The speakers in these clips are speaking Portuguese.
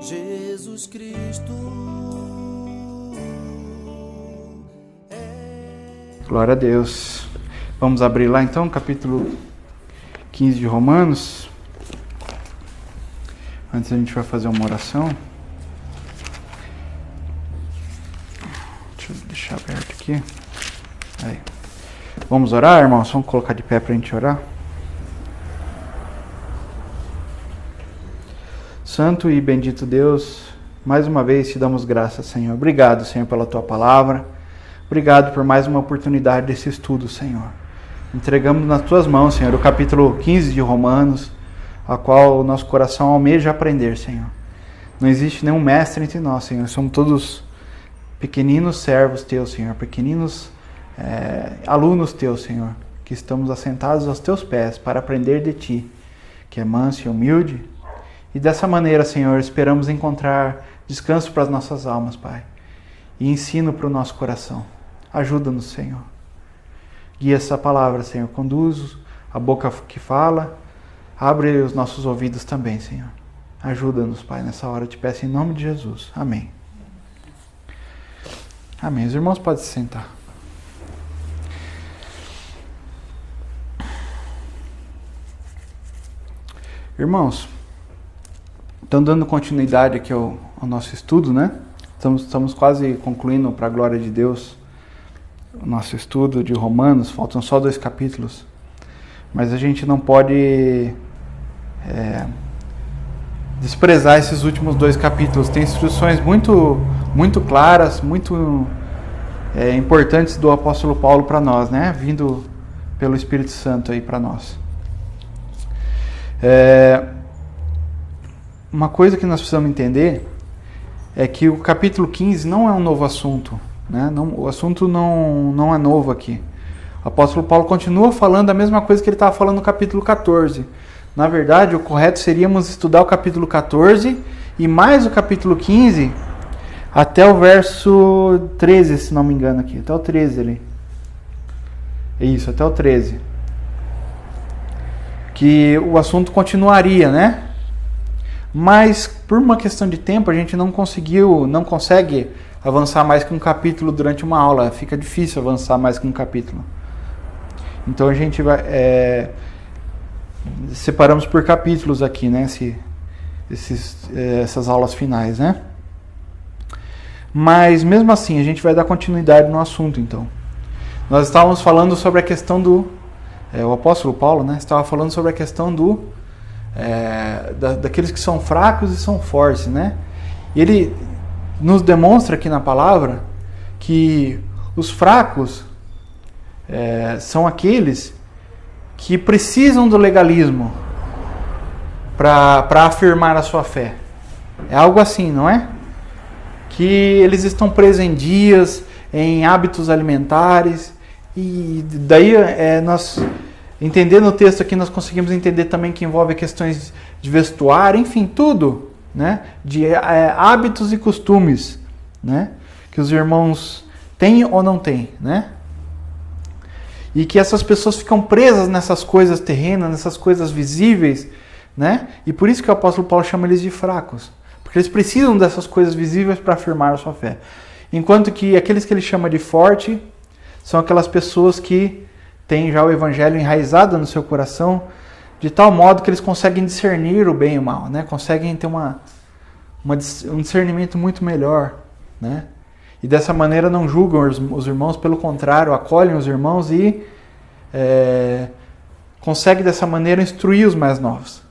Jesus Cristo. Glória a Deus. Vamos abrir lá então, capítulo 15 de Romanos. Antes a gente vai fazer uma oração. Deixa eu deixar aberto aqui. Aí. Vamos orar, irmãos? Vamos colocar de pé para a gente orar? Santo e bendito Deus, mais uma vez te damos graças, Senhor. Obrigado, Senhor, pela tua palavra. Obrigado por mais uma oportunidade desse estudo, Senhor. Entregamos nas tuas mãos, Senhor, o capítulo 15 de Romanos, a qual o nosso coração almeja aprender, Senhor. Não existe nenhum mestre entre nós, Senhor. Somos todos pequeninos servos teus, Senhor. Pequeninos alunos teus, Senhor. Que estamos assentados aos teus pés para aprender de ti, que é manso e humilde. E dessa maneira, Senhor, esperamos encontrar descanso para as nossas almas, Pai. E ensino para o nosso coração. Ajuda-nos, Senhor. Guia essa palavra, Senhor. Conduz a boca que fala. Abre os nossos ouvidos também, Senhor. Ajuda-nos, Pai, nessa hora. Eu te peço em nome de Jesus. Amém. Amém. Os irmãos podem se sentar. Irmãos, então dando continuidade aqui ao nosso estudo, né? Estamos quase concluindo, para a glória de Deus, o nosso estudo de Romanos. Faltam só 2 capítulos. Mas a gente não pode desprezar esses últimos 2 capítulos. Tem instruções muito claras, muito importantes do apóstolo Paulo para nós, né? Vindo pelo Espírito Santo aí para nós. Uma coisa que nós precisamos entender é que o capítulo 15 não é um novo assunto, né? O assunto não é novo aqui. O apóstolo Paulo continua falando a mesma coisa que ele estava falando no capítulo 14. Na verdade, o correto seríamos estudar o capítulo 14 e mais o capítulo 15 até o verso 13, se não me engano aqui. Até o 13 ali. É isso, até o 13. Que o assunto continuaria, né? Mas, por uma questão de tempo, a gente não consegue avançar mais que um capítulo durante uma aula. Fica difícil avançar mais que um capítulo. Então, a gente vai... separamos por capítulos aqui, né? Essas aulas finais, né? Mas, mesmo assim, a gente vai dar continuidade no assunto, então. Nós estávamos falando sobre a questão do... o apóstolo Paulo, né? Estava falando sobre a questão daqueles que são fracos e são fortes, né? E ele nos demonstra aqui na palavra que os fracos são aqueles que precisam do legalismo para afirmar a sua fé. É algo assim, não é? Que eles estão presos em dias, em hábitos alimentares, e daí nós... Entendendo o texto aqui, nós conseguimos entender também que envolve questões de vestuário, enfim, tudo, né? De hábitos e costumes, né? Que os irmãos têm ou não têm, né? E que essas pessoas ficam presas nessas coisas terrenas, nessas coisas visíveis, né? E por isso que o apóstolo Paulo chama eles de fracos. Porque eles precisam dessas coisas visíveis para afirmar a sua fé. Enquanto que aqueles que ele chama de forte são aquelas pessoas que tem já o evangelho enraizado no seu coração, de tal modo que eles conseguem discernir o bem e o mal, né? Conseguem ter um discernimento muito melhor, né? E dessa maneira não julgam os irmãos, pelo contrário, acolhem os irmãos e conseguem dessa maneira instruir os mais novos.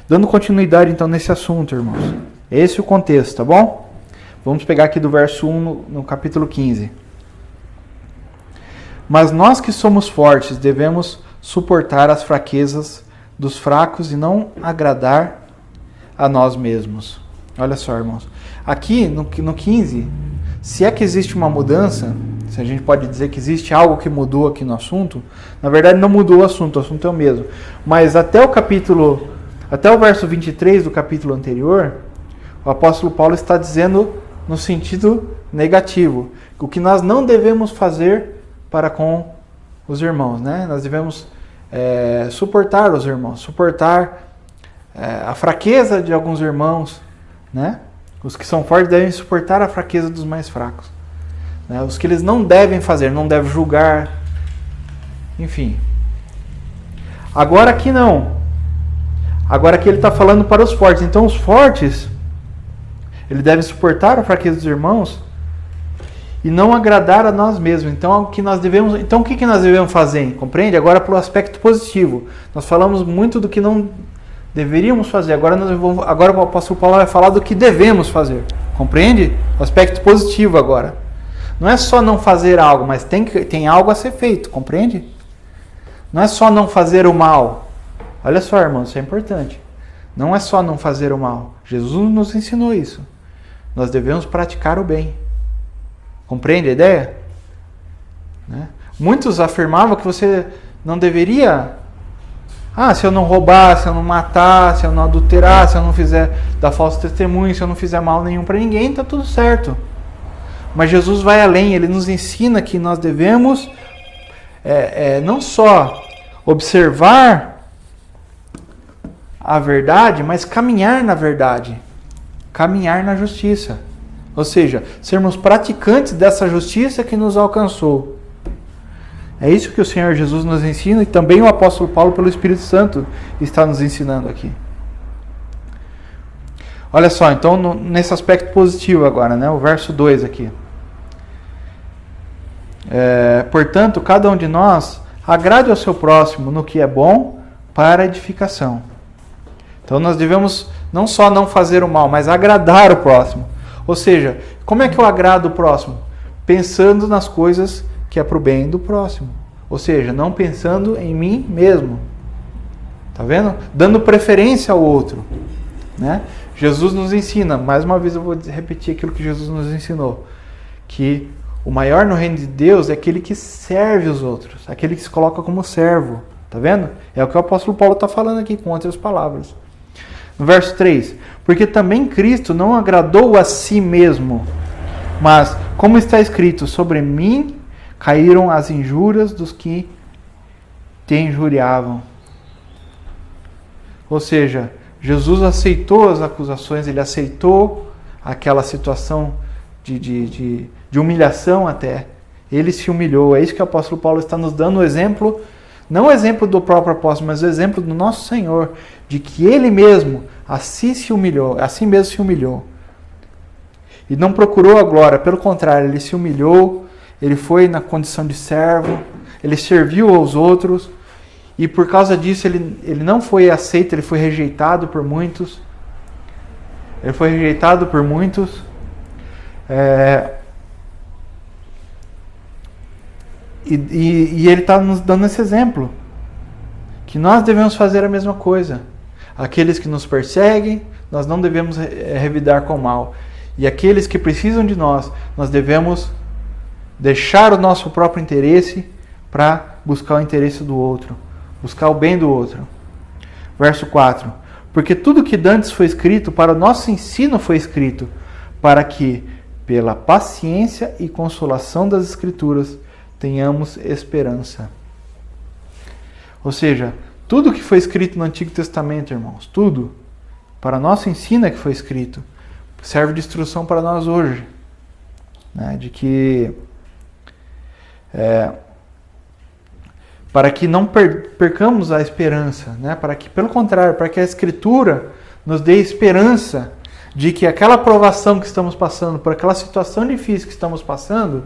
Dando continuidade então nesse assunto, irmãos. Esse é o contexto, tá bom? Vamos pegar aqui do verso 1 no capítulo 15. Mas nós que somos fortes devemos suportar as fraquezas dos fracos e não agradar a nós mesmos. Olha só, irmãos. Aqui no 15, se é que existe uma mudança, se a gente pode dizer que existe algo que mudou aqui no assunto, na verdade não mudou o assunto é o mesmo. Mas até o verso 23 do capítulo anterior, o apóstolo Paulo está dizendo no sentido negativo, o que nós não devemos fazer para com os irmãos, né? Nós devemos suportar os irmãos, suportar a fraqueza de alguns irmãos, né? Os que são fortes devem suportar a fraqueza dos mais fracos, né? Os que eles não devem fazer, não devem julgar, enfim. Agora aqui não. Agora aqui ele está falando para os fortes. Então os fortes, ele deve suportar a fraqueza dos irmãos e não agradar a nós mesmos. Então o que nós devemos fazer? Compreende? Agora pelo aspecto positivo. Nós falamos muito do que não deveríamos fazer. Agora o apóstolo Paulo vai falar do que devemos fazer. Compreende? O aspecto positivo agora. Não é só não fazer algo, mas tem algo a ser feito. Compreende? Não é só não fazer o mal. Olha só, irmãos, isso é importante. Não é só não fazer o mal. Jesus nos ensinou isso. Nós devemos praticar o bem. Compreende a ideia? Né? Muitos afirmavam que você não deveria... se eu não roubar, se eu não matar, se eu não adulterar, se eu não fizer dar falso testemunho, se eu não fizer mal nenhum para ninguém, está tudo certo. Mas Jesus vai além. Ele nos ensina que nós devemos não só observar a verdade, mas caminhar na verdade, caminhar na justiça, ou seja, sermos praticantes dessa justiça que nos alcançou. É isso que o Senhor Jesus nos ensina e também o apóstolo Paulo pelo Espírito Santo está nos ensinando aqui. Olha só, então nesse aspecto positivo agora, né, o verso 2 aqui. Portanto, cada um de nós agrade ao seu próximo no que é bom para edificação. Então nós devemos não só não fazer o mal, mas agradar o próximo. Ou seja, como é que eu agrado o próximo? Pensando nas coisas que é para o bem do próximo. Ou seja, não pensando em mim mesmo. Tá vendo? Dando preferência ao outro. Né? Jesus nos ensina, mais uma vez eu vou repetir aquilo que Jesus nos ensinou, que o maior no reino de Deus é aquele que serve os outros, aquele que se coloca como servo. Tá vendo? É o que o apóstolo Paulo está falando aqui, com outras palavras. No verso 3, porque também Cristo não agradou a si mesmo, mas, como está escrito, sobre mim caíram as injúrias dos que te injuriavam. Ou seja, Jesus aceitou as acusações, ele aceitou aquela situação de humilhação até. Ele se humilhou. É isso que o apóstolo Paulo está nos dando o exemplo, não o exemplo do próprio apóstolo, mas o exemplo do nosso Senhor, de que ele mesmo assim mesmo se humilhou. E não procurou a glória, pelo contrário, ele se humilhou, ele foi na condição de servo, ele serviu aos outros, e por causa disso ele não foi aceito, ele foi rejeitado por muitos. Ele foi rejeitado por muitos. E ele está nos dando esse exemplo, que nós devemos fazer a mesma coisa. Aqueles que nos perseguem, nós não devemos revidar com o mal. E aqueles que precisam de nós devemos deixar o nosso próprio interesse para buscar o interesse do outro, buscar o bem do outro. Verso 4. Porque tudo que dantes foi escrito, para o nosso ensino foi escrito, para que, pela paciência e consolação das Escrituras, tenhamos esperança. Ou seja, tudo que foi escrito no Antigo Testamento, irmãos, tudo, para nosso ensino é que foi escrito, serve de instrução para nós hoje, né, de que para que não percamos a esperança, né, para que, pelo contrário, para que a Escritura nos dê esperança de que aquela provação que estamos passando, por aquela situação difícil que estamos passando,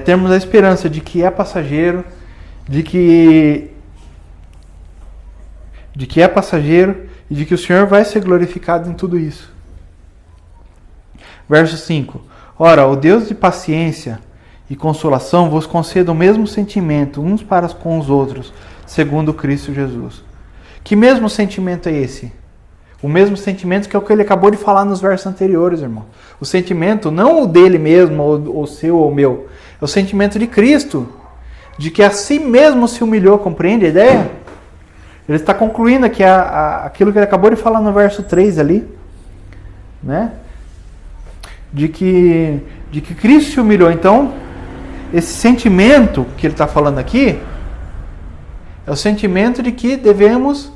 temos a esperança de que é passageiro, de que é passageiro e de que o Senhor vai ser glorificado em tudo isso. Verso 5. Ora, o Deus de paciência e consolação vos conceda o mesmo sentimento uns para com os outros, segundo Cristo Jesus. Que mesmo sentimento é esse? O mesmo sentimento que é o que ele acabou de falar nos versos anteriores, irmão. O sentimento, não o dele mesmo, ou o seu ou o meu, é o sentimento de Cristo, de que a si mesmo se humilhou, compreende a ideia? Ele está concluindo aqui aquilo que ele acabou de falar no verso 3 ali, né? De que Cristo se humilhou. Então, esse sentimento que ele está falando aqui é o sentimento de que devemos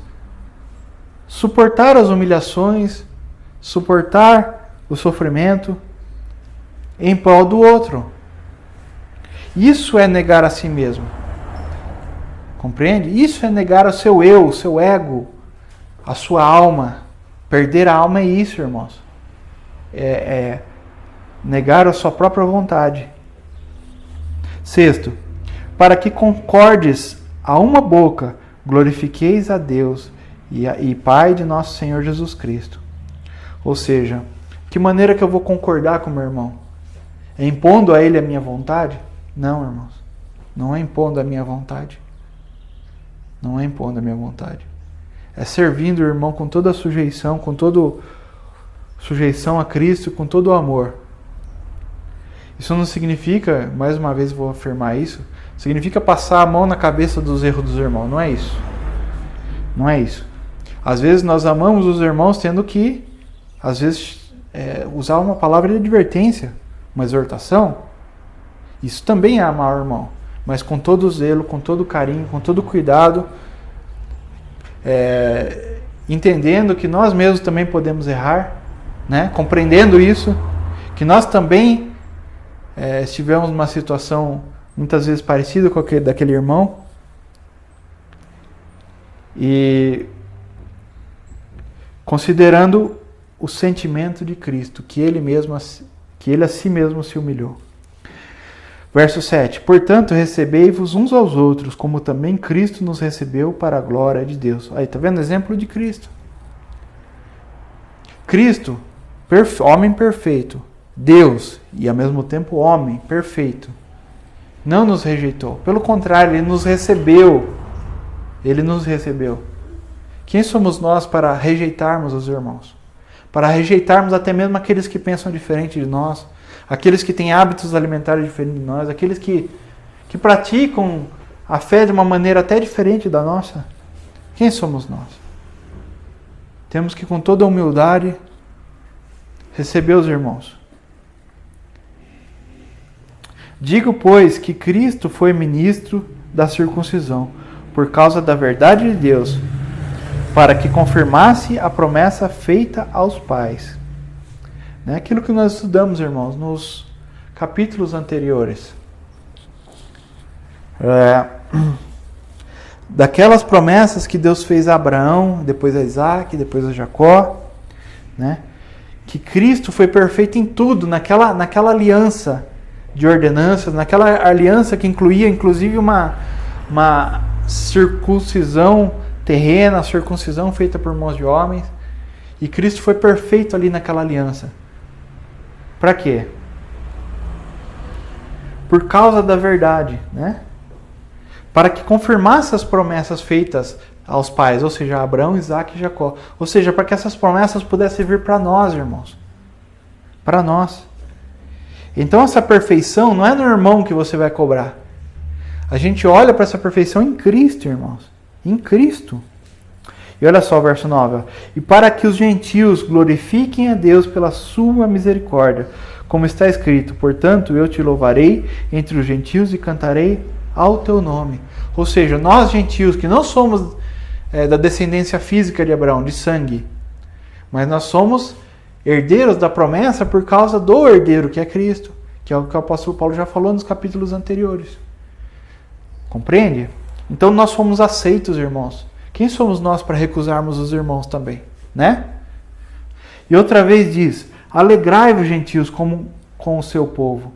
suportar as humilhações, suportar o sofrimento em prol do outro. Isso é negar a si mesmo. Compreende? Isso é negar o seu eu, o seu ego, a sua alma. Perder a alma é isso, irmãos. É negar a sua própria vontade. Sexto, para que concordes a uma boca, glorifiqueis a Deus e Pai de nosso Senhor Jesus Cristo. Ou seja, que maneira que eu vou concordar com meu irmão? É impondo a ele a minha vontade? Não, irmãos. Não é impondo a minha vontade. Não é impondo a minha vontade. É servindo o irmão com toda a sujeição, com toda sujeição a Cristo, com todo o amor. Isso não significa, mais uma vez vou afirmar isso, significa passar a mão na cabeça dos erros dos irmãos. Não é isso. Não é isso. Às vezes nós amamos os irmãos tendo que, às vezes, usar uma palavra de advertência, uma exortação. Isso também é amar o irmão. Mas com todo zelo, com todo carinho, com todo cuidado, entendendo que nós mesmos também podemos errar, né? Compreendendo isso, que nós também estivemos numa situação muitas vezes parecida com aquele daquele irmão, e considerando o sentimento de Cristo, que ele a si mesmo se humilhou. Verso 7. Portanto, recebei-vos uns aos outros, como também Cristo nos recebeu para a glória de Deus. Aí, tá vendo? Exemplo de Cristo. Cristo, homem perfeito, Deus e ao mesmo tempo homem perfeito, não nos rejeitou. Pelo contrário, ele nos recebeu. Ele nos recebeu. Quem somos nós para rejeitarmos os irmãos? Para rejeitarmos até mesmo aqueles que pensam diferente de nós, aqueles que têm hábitos alimentares diferentes de nós, aqueles que praticam a fé de uma maneira até diferente da nossa. Quem somos nós? Temos que, com toda a humildade, receber os irmãos. Digo, pois, que Cristo foi ministro da circuncisão, por causa da verdade de Deus, para que confirmasse a promessa feita aos pais. Aquilo que nós estudamos, irmãos, nos capítulos anteriores. Daquelas promessas que Deus fez a Abraão, depois a Isaac, depois a Jacó, né? Que Cristo foi perfeito em tudo, naquela aliança de ordenanças, naquela aliança que incluía inclusive uma circuncisão terrena, circuncisão feita por mãos de homens. E Cristo foi perfeito ali naquela aliança. Para quê? Por causa da verdade, né? Para que confirmasse as promessas feitas aos pais, ou seja, Abraão, Isaac e Jacó. Ou seja, para que essas promessas pudessem vir para nós, irmãos. Para nós. Então essa perfeição não é no irmão que você vai cobrar. A gente olha para essa perfeição em Cristo, irmãos. Em Cristo. E olha só o verso 9. E para que os gentios glorifiquem a Deus pela sua misericórdia, como está escrito, portanto eu te louvarei entre os gentios e cantarei ao teu nome. Ou seja, nós gentios que não somos da descendência física de Abraão, de sangue, mas nós somos herdeiros da promessa por causa do herdeiro, que é Cristo, que é o que o apóstolo Paulo já falou nos capítulos anteriores. Compreende? Então nós fomos aceitos, irmãos. Quem somos nós para recusarmos os irmãos também, né? E outra vez diz, alegrai-vos, gentios, com o seu povo.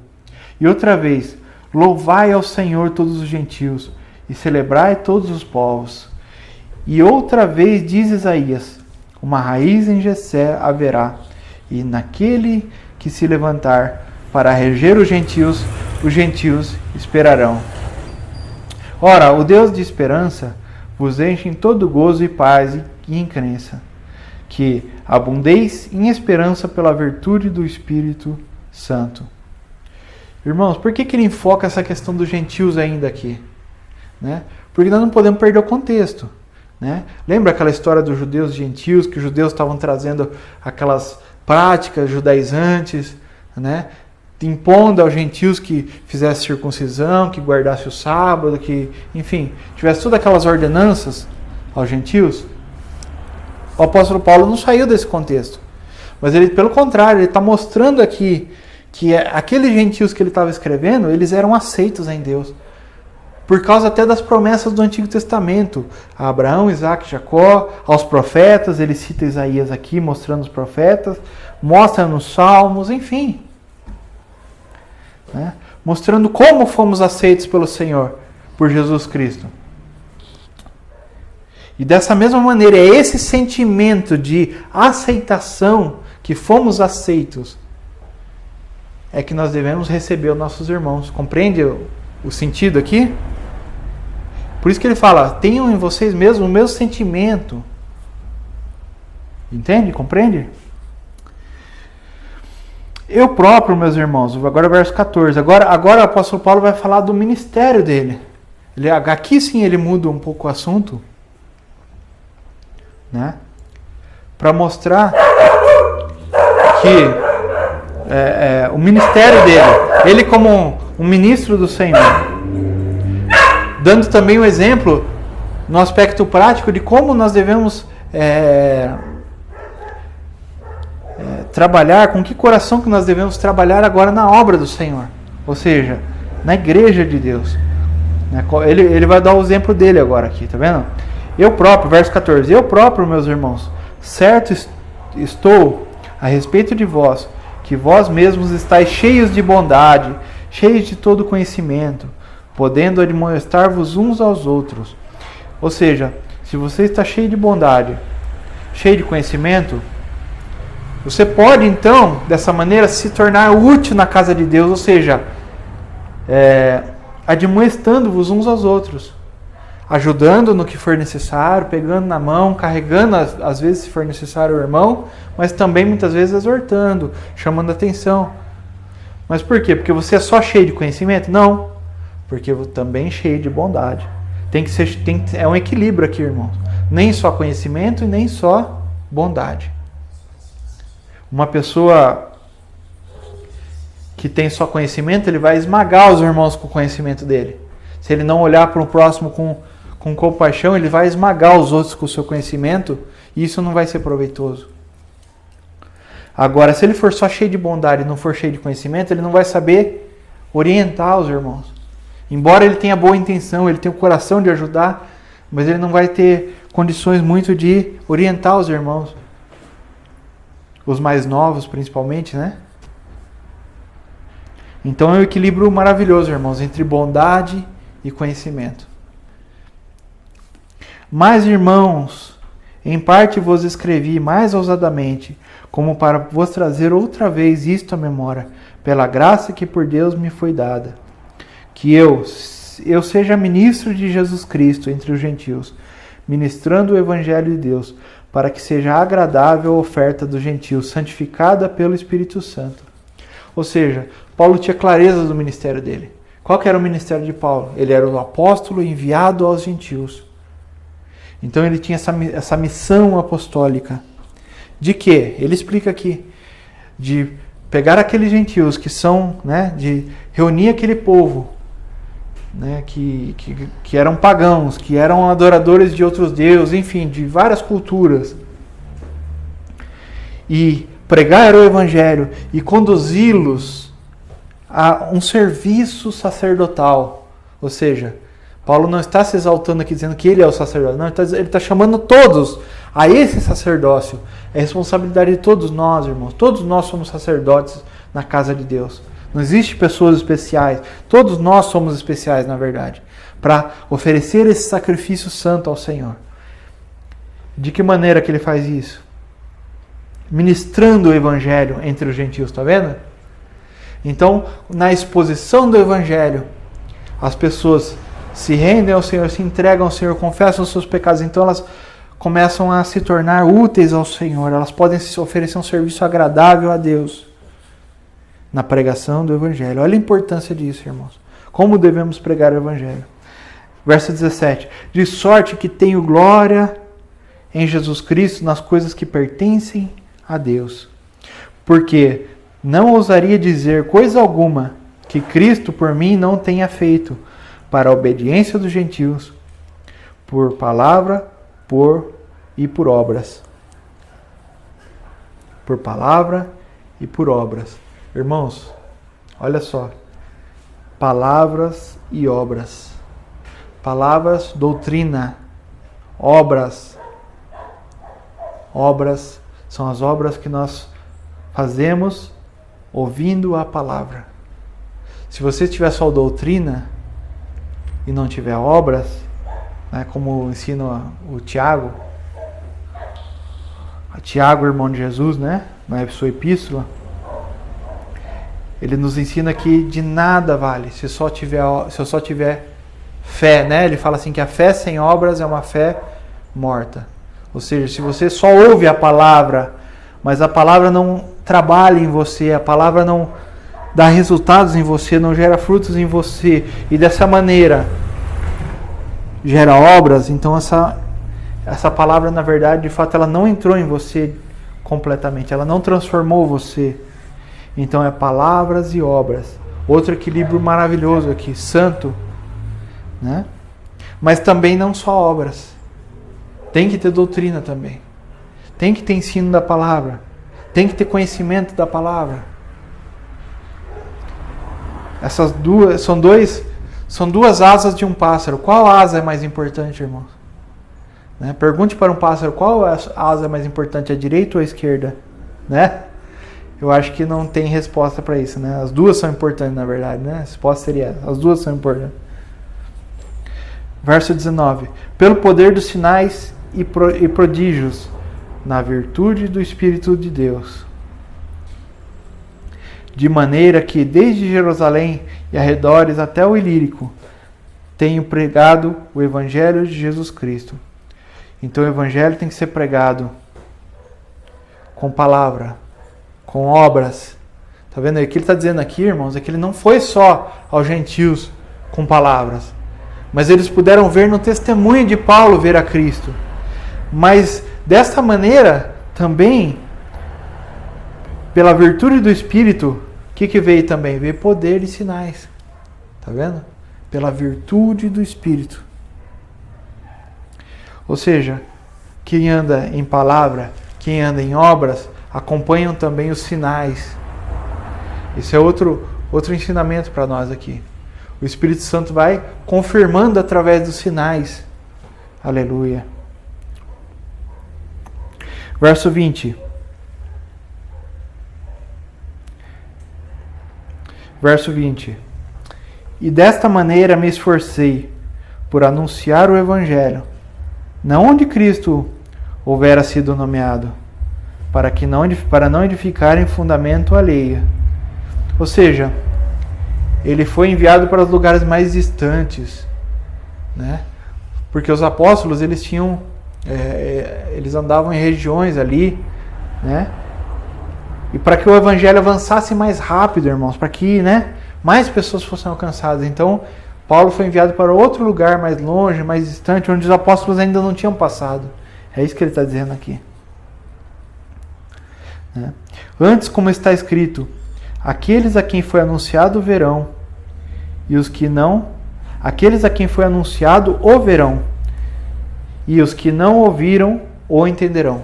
E outra vez, louvai ao Senhor todos os gentios, e celebrai todos os povos. E outra vez diz Isaías, uma raiz em Jessé haverá, e naquele que se levantar para reger os gentios esperarão. Ora, o Deus de esperança vos enche em todo gozo e paz e em crença, que abundeis em esperança pela virtude do Espírito Santo. Irmãos, por que ele enfoca essa questão dos gentios ainda aqui? Né? Porque nós não podemos perder o contexto. Né? Lembra aquela história dos judeus e gentios, que os judeus estavam trazendo aquelas práticas judaizantes, né? Impondo aos gentios que fizesse circuncisão, que guardasse o sábado, que, enfim, tivesse todas aquelas ordenanças aos gentios? O apóstolo Paulo não saiu desse contexto. Mas ele, pelo contrário, ele está mostrando aqui que aqueles gentios que ele estava escrevendo, eles eram aceitos em Deus. Por causa até das promessas do Antigo Testamento. A Abraão, Isaac, Jacó, aos profetas, ele cita Isaías aqui, mostrando os profetas, mostra nos Salmos, enfim. Né? Mostrando como fomos aceitos pelo Senhor, por Jesus Cristo. E dessa mesma maneira, é esse sentimento de aceitação, que fomos aceitos, é que nós devemos receber os nossos irmãos. Compreende o sentido aqui? Por isso que ele fala, tenham em vocês mesmos o mesmo sentimento. Entende? Compreende? Eu próprio, meus irmãos, agora verso 14. Agora o apóstolo Paulo vai falar do ministério dele. Aqui sim ele muda um pouco o assunto, né? Para mostrar que o ministério dele, ele como um ministro do Senhor, dando também um exemplo no aspecto prático de como nós devemos trabalhar, com que coração que nós devemos trabalhar agora na obra do Senhor, ou seja, na igreja de Deus. Ele vai dar o exemplo dele agora aqui, tá vendo? Eu próprio, verso 14, eu próprio, meus irmãos, certo estou a respeito de vós, que vós mesmos estáis cheios de bondade, cheios de todo conhecimento, podendo admoestar-vos uns aos outros. Ou seja, se você está cheio de bondade, cheio de conhecimento, você pode então, dessa maneira, se tornar útil na casa de Deus, ou seja, admoestando-vos uns aos outros, ajudando no que for necessário, pegando na mão, carregando, às vezes, se for necessário, o irmão, mas também, muitas vezes, exortando, chamando atenção. Mas por quê? Porque você é só cheio de conhecimento? Não. Porque também cheio de bondade. É um equilíbrio aqui, irmãos. Nem só conhecimento e nem só bondade. Uma pessoa que tem só conhecimento, ele vai esmagar os irmãos com o conhecimento dele. Se ele não olhar para o próximo com compaixão, ele vai esmagar os outros com o seu conhecimento, e isso não vai ser proveitoso. Agora, se ele for só cheio de bondade e não for cheio de conhecimento, ele não vai saber orientar os irmãos. Embora ele tenha boa intenção, ele tenha o coração de ajudar, mas ele não vai ter condições muito de orientar os irmãos. Os mais novos, principalmente, né? Então é um equilíbrio maravilhoso, irmãos, entre bondade e conhecimento. Mas, irmãos, em parte vos escrevi mais ousadamente, como para vos trazer outra vez isto à memória, pela graça que por Deus me foi dada, que eu seja ministro de Jesus Cristo entre os gentios, ministrando o evangelho de Deus, para que seja agradável a oferta dos gentios, santificada pelo Espírito Santo. Ou seja, Paulo tinha clareza do ministério dele. Qual que era o ministério de Paulo? Ele era o apóstolo enviado aos gentios. Então ele tinha essa missão apostólica. De quê? Ele explica aqui. De pegar aqueles gentios que são, né, de reunir aquele povo, né, que eram pagãos, que eram adoradores de outros deuses, enfim, de várias culturas. E pregar o evangelho e conduzi-los a um serviço sacerdotal. Ou seja, Paulo não está se exaltando aqui dizendo que ele é o sacerdote. Não, ele está chamando todos a esse sacerdócio. É responsabilidade de todos nós, irmãos. Todos nós somos sacerdotes na casa de Deus. Não existe pessoas especiais. Todos nós somos especiais, na verdade, para oferecer esse sacrifício santo ao Senhor. De que maneira que ele faz isso? Ministrando o evangelho entre os gentios, está vendo? Então, na exposição do evangelho, as pessoas se rendem ao Senhor, se entregam ao Senhor, confessam os seus pecados, então elas começam a se tornar úteis ao Senhor, elas podem oferecer um serviço agradável a Deus na pregação do evangelho. Olha a importância disso, irmãos. Como devemos pregar o evangelho. Verso 17. De sorte que tenho glória em Jesus Cristo nas coisas que pertencem a Deus. Porque não ousaria dizer coisa alguma que Cristo por mim não tenha feito, para a obediência dos gentios, por palavra, por obras. por palavra e por obras. Irmãos, olha só. Palavras e obras. Palavras, doutrina. Obras. Obras são as obras que nós fazemos ouvindo a palavra. Se você tiver só doutrina e não tiver obras, né, como ensina o Tiago, Tiago, irmão de Jesus, né, na sua epístola, ele nos ensina que de nada vale se eu só tiver fé, né? Ele fala assim que a fé sem obras é uma fé morta. Ou seja, se você só ouve a palavra, mas a palavra não trabalha em você, a palavra não dá resultados em você, não gera frutos em você, e dessa maneira gera obras, então essa palavra, na verdade, de fato, ela não entrou em você completamente, ela não transformou você. Então é palavras e obras. Outro equilíbrio maravilhoso aqui, santo, né? Mas também não só obras. Tem que ter doutrina também. Tem que ter ensino da palavra. Tem que ter conhecimento da palavra. Essas duas são duas asas de um pássaro. Qual asa é mais importante, irmãos? Né? Pergunte para um pássaro qual asa é mais importante, a direita ou a esquerda, né? Eu acho que não tem resposta para isso, né? As duas são importantes, na verdade, né? A resposta seria essa. As duas são importantes. Verso 19. Pelo poder dos sinais e prodígios, na virtude do Espírito de Deus. De maneira que, desde Jerusalém e arredores até o Ilírico, tenho pregado o Evangelho de Jesus Cristo. Então o Evangelho tem que ser pregado com palavra, com obras. Tá vendo aí? O que ele está dizendo aqui, irmãos, é que ele não foi só aos gentios com palavras, mas eles puderam ver no testemunho de Paulo ver a Cristo. Mas desta maneira, também, pela virtude do Espírito, o que veio também? Veio poder e sinais. Tá vendo? Pela virtude do Espírito. Ou seja, quem anda em palavra, quem anda em obras, acompanham também os sinais. Esse é outro ensinamento para nós aqui. O Espírito Santo vai confirmando através dos sinais. Aleluia. Verso 20. Verso 20. E desta maneira me esforcei por anunciar o Evangelho, não onde Cristo houvera sido nomeado, para não edificar em fundamento alheio. Ou seja, ele foi enviado para os lugares mais distantes, né? Porque os apóstolos, eles andavam em regiões ali, né? E para que o evangelho avançasse mais rápido, irmãos, para que, né, mais pessoas fossem alcançadas. Então, Paulo foi enviado para outro lugar mais longe, mais distante, onde os apóstolos ainda não tinham passado. É isso que ele está dizendo aqui. Né? Antes, como está escrito, aqueles a quem foi anunciado verão, e os que não, aqueles a quem foi anunciado o verão, e os que não ouviram o entenderão.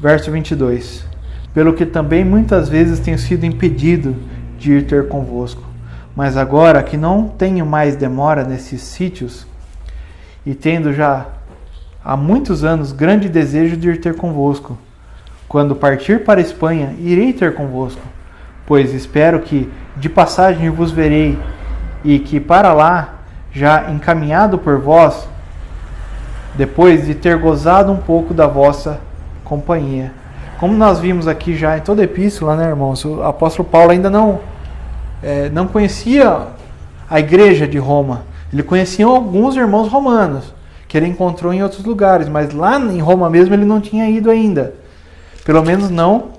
Verso 22. Pelo que também muitas vezes tenho sido impedido de ir ter convosco, mas agora que não tenho mais demora nesses sítios, e tendo já há muitos anos grande desejo de ir ter convosco, quando partir para a Espanha, irei ter convosco, pois espero que de passagem vos verei, e que para lá, já encaminhado por vós, depois de ter gozado um pouco da vossa companhia. Como nós vimos aqui já em toda a epístola, né, irmãos? O apóstolo Paulo ainda não conhecia a igreja de Roma. Ele conhecia alguns irmãos romanos, que ele encontrou em outros lugares, mas lá em Roma mesmo ele não tinha ido ainda. Pelo menos não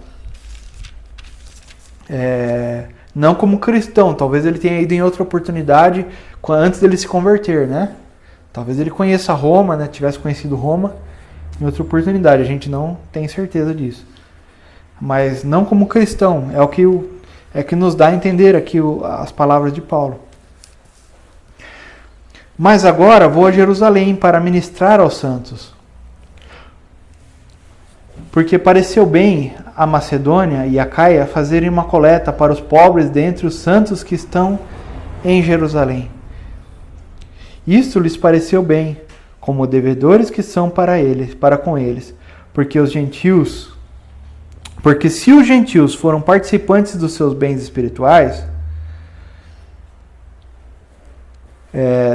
como cristão. Talvez ele tenha ido em outra oportunidade antes dele se converter, né? Talvez ele conheça Roma, né? Tivesse conhecido Roma em outra oportunidade. A gente não tem certeza disso. Mas não como cristão. É que nos dá a entender aqui as palavras de Paulo. Mas agora vou a Jerusalém para ministrar aos santos. Porque pareceu bem a Macedônia e a Caia fazerem uma coleta para os pobres dentre os santos que estão em Jerusalém. Isto lhes pareceu bem, como devedores que são para com eles, porque se os gentios foram participantes dos seus bens espirituais,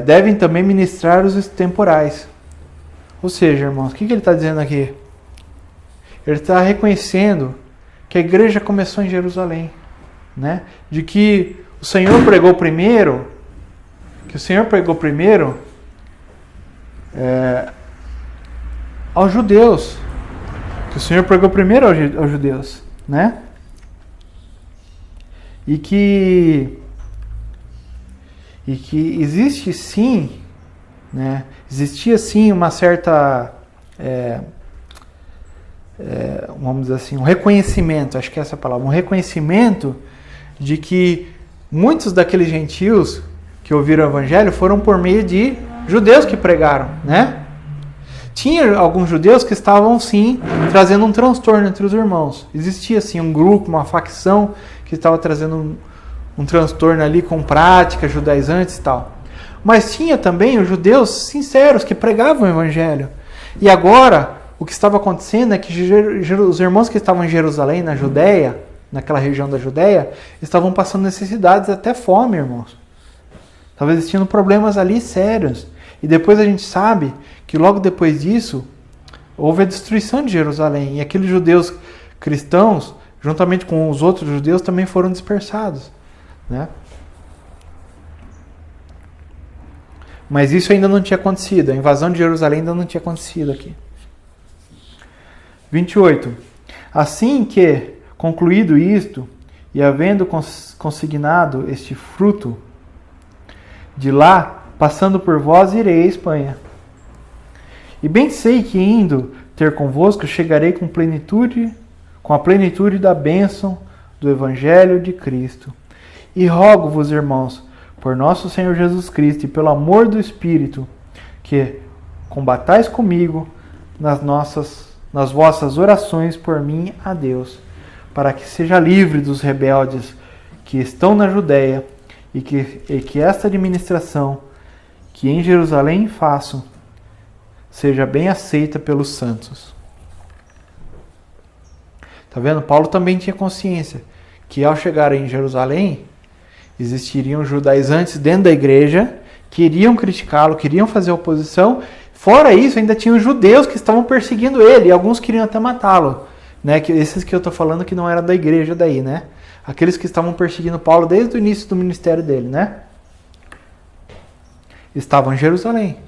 devem também ministrar os temporais. Ou seja, irmãos, o que ele está dizendo aqui? Ele está reconhecendo que a igreja começou em Jerusalém, né? De que o Senhor pregou primeiro, aos judeus, que o Senhor pregou primeiro aos judeus, né? E que existe sim, né? Existia sim uma certa vamos dizer assim, um reconhecimento, acho que é essa palavra, um reconhecimento de que muitos daqueles gentios que ouviram o evangelho foram por meio de judeus que pregaram, né? Tinha alguns judeus que estavam sim trazendo um transtorno entre os irmãos. Existia sim um grupo, uma facção que estava trazendo um transtorno ali com práticas judaizantes e tal. Mas tinha também os judeus sinceros que pregavam o evangelho. E agora o que estava acontecendo é que os irmãos que estavam em Jerusalém, na Judéia, naquela região da Judéia, estavam passando necessidades, até fome, irmãos. Estava existindo problemas ali sérios. E depois a gente sabe que logo depois disso, houve a destruição de Jerusalém. E aqueles judeus cristãos, juntamente com os outros judeus, também foram dispersados, né? Mas isso ainda não tinha acontecido. A invasão de Jerusalém ainda não tinha acontecido aqui. 28. Assim que, concluído isto, e havendo consignado este fruto, de lá, passando por vós, irei à Espanha. E bem sei que indo ter convosco, chegarei com a plenitude da bênção do Evangelho de Cristo. E rogo-vos, irmãos, por nosso Senhor Jesus Cristo e pelo amor do Espírito, que combatais comigo nas vossas orações por mim a Deus, para que seja livre dos rebeldes que estão na Judéia, e que esta administração que em Jerusalém faço seja bem aceita pelos santos. Tá vendo? Paulo também tinha consciência que ao chegar em Jerusalém, existiriam judaizantes dentro da igreja que iriam criticá-lo, queriam fazer oposição. Fora isso, ainda tinha os judeus que estavam perseguindo ele, e alguns queriam até matá-lo, né? Esses que eu estou falando que não eram da igreja daí, né? Aqueles que estavam perseguindo Paulo desde o início do ministério dele, né? Estavam em Jerusalém,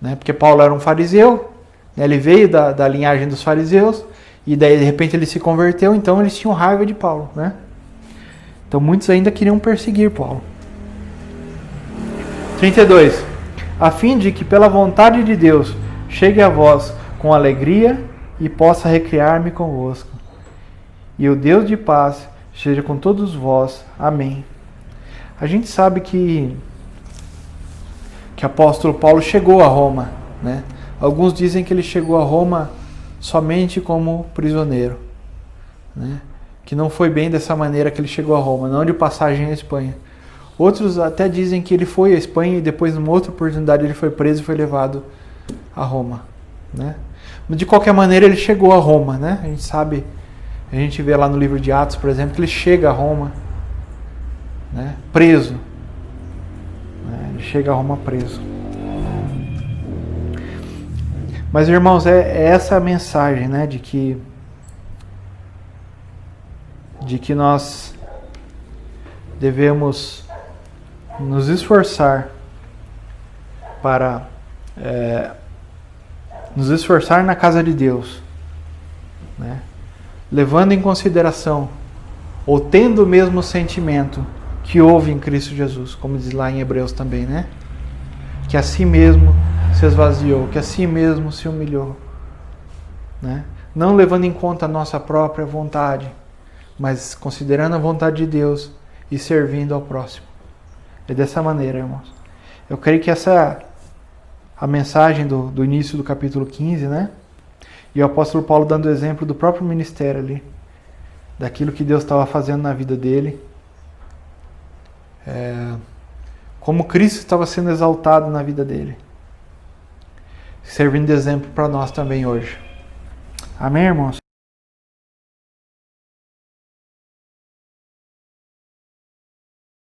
né? Porque Paulo era um fariseu, né? Ele veio da linhagem dos fariseus, e daí de repente ele se converteu, então eles tinham raiva de Paulo, né? Então muitos ainda queriam perseguir Paulo. 32. A fim de que pela vontade de Deus chegue a vós com alegria e possa recriar-me convosco. E o Deus de paz seja com todos vós. Amém. A gente sabe que apóstolo Paulo chegou a Roma, né? Alguns dizem que ele chegou a Roma somente como prisioneiro, né? Que não foi bem dessa maneira que ele chegou a Roma, não de passagem à Espanha. Outros até dizem que ele foi à Espanha e depois, numa outra oportunidade, ele foi preso e foi levado a Roma, né? Mas de qualquer maneira ele chegou a Roma, né? A gente sabe, a gente vê lá no livro de Atos, por exemplo, que ele chega a Roma, né? Preso. Ele chega a Roma preso. Mas, irmãos, é essa a mensagem, né? De que nós devemos nos esforçar para nos esforçar na casa de Deus, né? Levando em consideração ou tendo o mesmo sentimento que houve em Cristo Jesus, como diz lá em Hebreus também, né? Que a si mesmo se esvaziou, que a si mesmo se humilhou, né? Não levando em conta a nossa própria vontade, mas considerando a vontade de Deus e servindo ao próximo. É dessa maneira, irmãos. Eu creio que essa é a mensagem do início do capítulo 15, né? E o apóstolo Paulo dando exemplo do próprio ministério ali, daquilo que Deus estava fazendo na vida dele. Como Cristo estava sendo exaltado na vida dele. Servindo de exemplo para nós também hoje. Amém, irmãos?